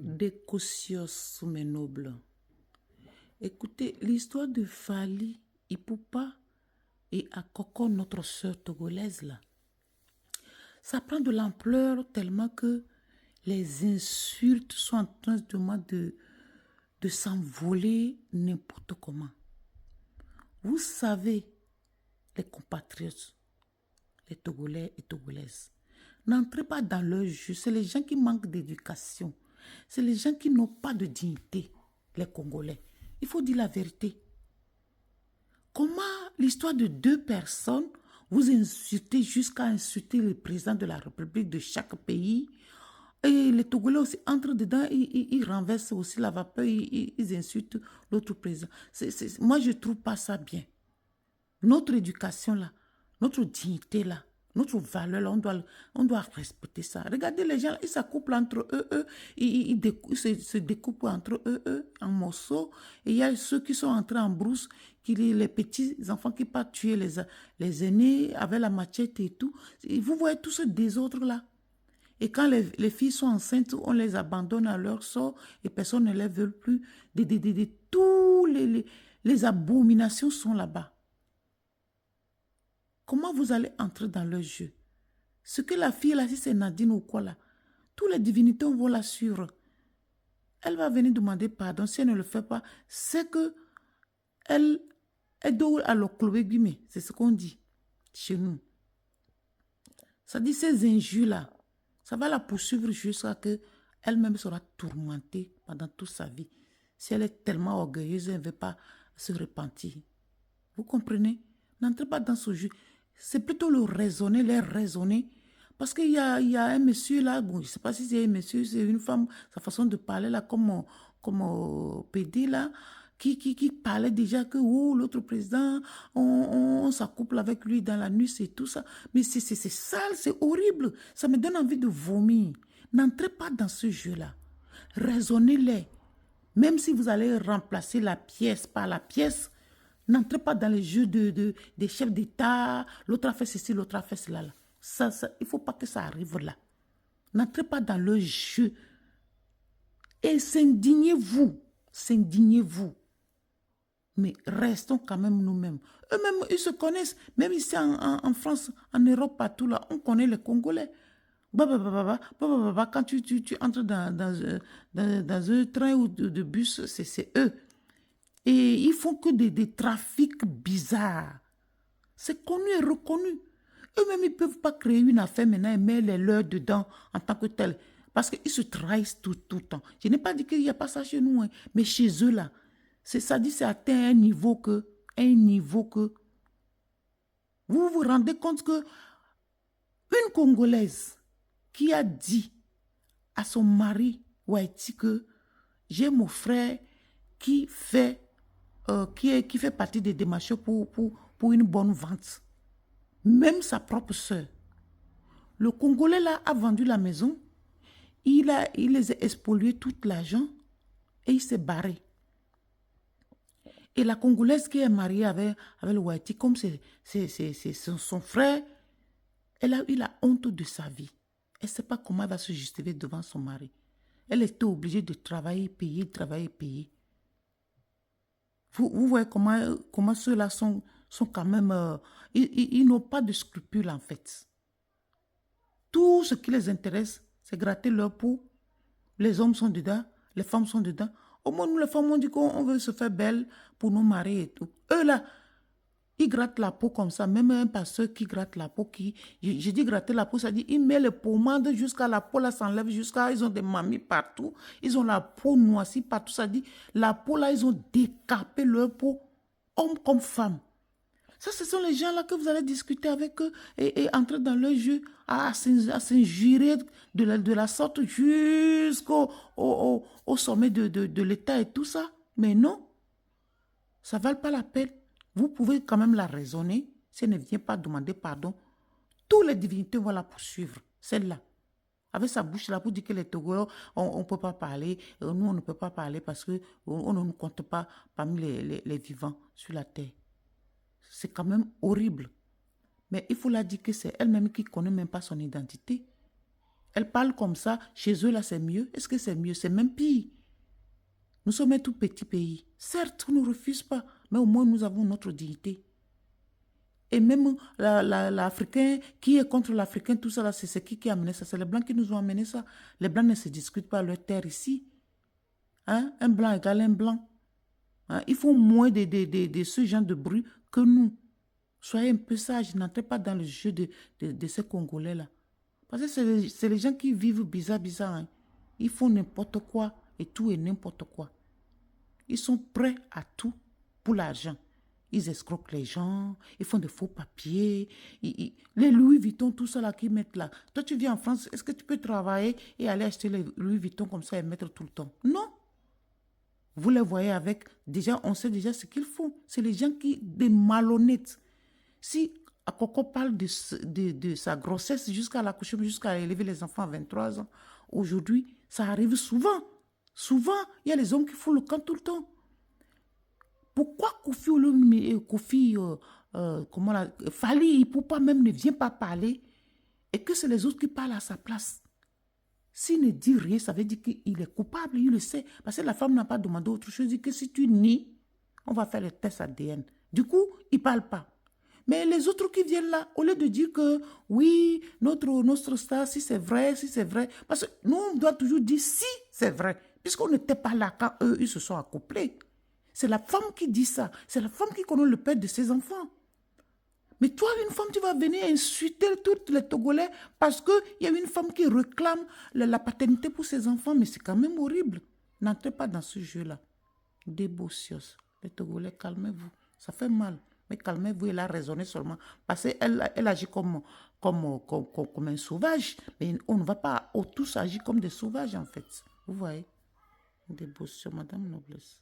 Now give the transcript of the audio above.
Décocios, mes nobles. Écoutez, l'histoire de Fali Ipupa et Akoko, notre sœur togolaise, là, ça prend de l'ampleur tellement que les insultes sont en train de s'envoler n'importe comment. Vous savez, les compatriotes, les Togolais et Togolaises, n'entrez pas dans leur jeu. C'est les gens qui manquent d'éducation. C'est les gens qui n'ont pas de dignité, les Congolais. Il faut dire la vérité. Comment l'histoire de deux personnes, vous insultez jusqu'à insulter le président de la République de chaque pays, et les Togolais aussi entrent dedans, ils renversent aussi la vapeur, ils insultent l'autre président. Moi, je ne trouve pas ça bien. Notre éducation là, notre dignité là, notre valeur là, on doit respecter ça. Regardez les gens, ils s'accouplent entre eux, ils se découpent entre eux en morceaux. Et il y a ceux qui sont entrés en brousse, les petits enfants qui partent tuer les aînés avec la machette et tout. Et vous voyez tout ce désordre là. Et quand les filles sont enceintes, on les abandonne à leur sort et personne ne les veut plus. Tous les abominations sont là-bas. Comment vous allez entrer dans leur jeu? Ce que la fille là, si c'est Nadine ou quoi là, tous les divinités vont la suivre. Elle va venir demander pardon. Si elle ne le fait pas, c'est que elle doit alors clouer guillemets. C'est ce qu'on dit chez nous. Ça dit ces injures là, ça va la poursuivre jusqu'à ce qu'elle-même sera tourmentée pendant toute sa vie. Si elle est tellement orgueilleuse, elle ne veut pas se repentir. Vous comprenez? N'entrez pas dans ce jeu. C'est plutôt le raisonner, les raisonner. Parce qu'il y a un monsieur là, bon, je ne sais pas si c'est un monsieur, c'est une femme, sa façon de parler là, comme PD là, qui parlait déjà que l'autre président, on s'accouple avec lui dans la nuit, c'est tout ça. Mais c'est sale, c'est horrible. Ça me donne envie de vomir. N'entrez pas dans ce jeu-là. Raisonnez-les. Même si vous allez remplacer la pièce par la pièce, n'entrez pas dans les jeux des chefs d'État. L'autre a fait ceci, l'autre a fait cela. Là. Il ne faut pas que ça arrive là. N'entrez pas dans le jeu. Et s'indignez-vous. S'indignez-vous. Mais restons quand même nous-mêmes. Eux-mêmes, ils se connaissent. Même ici en France, en Europe, partout là, on connaît les Congolais. Quand tu entres dans un train ou de bus, c'est eux. Et ils font que des trafics bizarres. C'est connu et reconnu. Eux-mêmes, ils ne peuvent pas créer une affaire maintenant et mettre les leurs dedans en tant que tel. Parce qu'ils se trahissent tout le temps. Je n'ai pas dit qu'il n'y a pas ça chez nous, hein, mais chez eux, là, ça dit c'est atteint un niveau que vous vous rendez compte que une Congolaise qui a dit à son mari Waiti que j'ai mon frère qui fait partie des démarches pour une bonne vente. Même sa propre soeur. Le Congolais là a vendu la maison, il les a spoliés tout l'argent et il s'est barré. Et la Congolaise qui est mariée avec le Waiti, comme c'est son frère, il a honte de sa vie. Elle ne sait pas comment elle va se justifier devant son mari. Elle était obligée de travailler, payer. Vous voyez comment ceux-là sont quand même... ils n'ont pas de scrupules en fait. Tout ce qui les intéresse, c'est gratter leur peau. Les hommes sont dedans, les femmes sont dedans. Au moins, nous, les femmes, on dit qu'on veut se faire belle pour nos maris et tout. Eux, là, ils grattent la peau comme ça. Même un pasteur qui gratte la peau, je dis gratter la peau, ça dit, il met les pommades jusqu'à la peau, là, s'enlève jusqu'à, ils ont des mamies partout. Ils ont la peau noircie partout. Ça dit, la peau, là, ils ont décapé leur peau, hommes comme femmes. Ça, ce sont les gens-là que vous allez discuter avec eux et entrer dans leur jeu à s'injurer de la sorte jusqu'au au sommet de l'État et tout ça. Mais non, ça ne vale pas la peine. Vous pouvez quand même la raisonner. Si elle ne vient pas demander pardon, toutes les divinités vont la poursuivre. Celle-là. Avec sa bouche là pour dire que les Togolais, on ne peut pas parler. Nous, on ne peut pas parler parce qu'on ne nous compte pas parmi les vivants sur la terre. C'est quand même horrible. Mais il faut la dire que c'est elle-même qui ne connaît même pas son identité. Elle parle comme ça. Chez eux, là, c'est mieux. Est-ce que c'est mieux? C'est même pire. Nous sommes un tout petit pays. Certes, on ne refuse pas, mais au moins, nous avons notre dignité. Et même l'Africain qui est contre l'Africain, tout ça, là, c'est qui a amené ça? C'est les Blancs qui nous ont amené ça. Les Blancs ne se discutent pas leur terre ici. Hein? Un Blanc égale un Blanc. Hein? Ils font moins de ce genre de bruit que nous. Soyez un peu sages, n'entrez pas dans le jeu de ces Congolais-là. Parce que c'est les gens qui vivent bizarre. Hein? Ils font n'importe quoi et tout et n'importe quoi. Ils sont prêts à tout pour l'argent. Ils escroquent les gens, ils font des faux papiers. Les Louis Vuitton, tout ça là qu'ils mettent là. Toi, tu viens en France, est-ce que tu peux travailler et aller acheter les Louis Vuitton comme ça et mettre tout le temps? Non. Vous les voyez avec, déjà, on sait déjà ce qu'ils font. C'est les gens des malhonnêtes. Si Akoko parle de sa grossesse jusqu'à l'accouchement, jusqu'à élever les enfants à 23 ans, aujourd'hui, ça arrive souvent. Souvent, il y a les hommes qui font le camp tout le temps. Pourquoi Fally Ipupa même ne vient pas parler et que c'est les autres qui parlent à sa place? S'il ne dit rien, ça veut dire qu'il est coupable, il le sait. Parce que la femme n'a pas demandé autre chose, il dit que si tu nies, on va faire le test ADN. Du coup, il ne parle pas. Mais les autres qui viennent là, au lieu de dire que oui, notre star, si c'est vrai, parce que nous, on doit toujours dire si c'est vrai, puisqu'on n'était pas là quand eux, ils se sont accouplés. C'est la femme qui dit ça. C'est la femme qui connaît le père de ses enfants. Mais toi, une femme, tu vas venir insulter tous les Togolais parce qu'il y a une femme qui réclame la paternité pour ses enfants. Mais c'est quand même horrible. N'entrez pas dans ce jeu-là. Des bossios. Les Togolais, calmez-vous. Ça fait mal. Mais calmez-vous, elle a raisonné seulement. Parce qu'elle agit comme un sauvage. Mais on ne va pas tous agir comme des sauvages, en fait. Vous voyez? Des bossios, Madame Noblesse.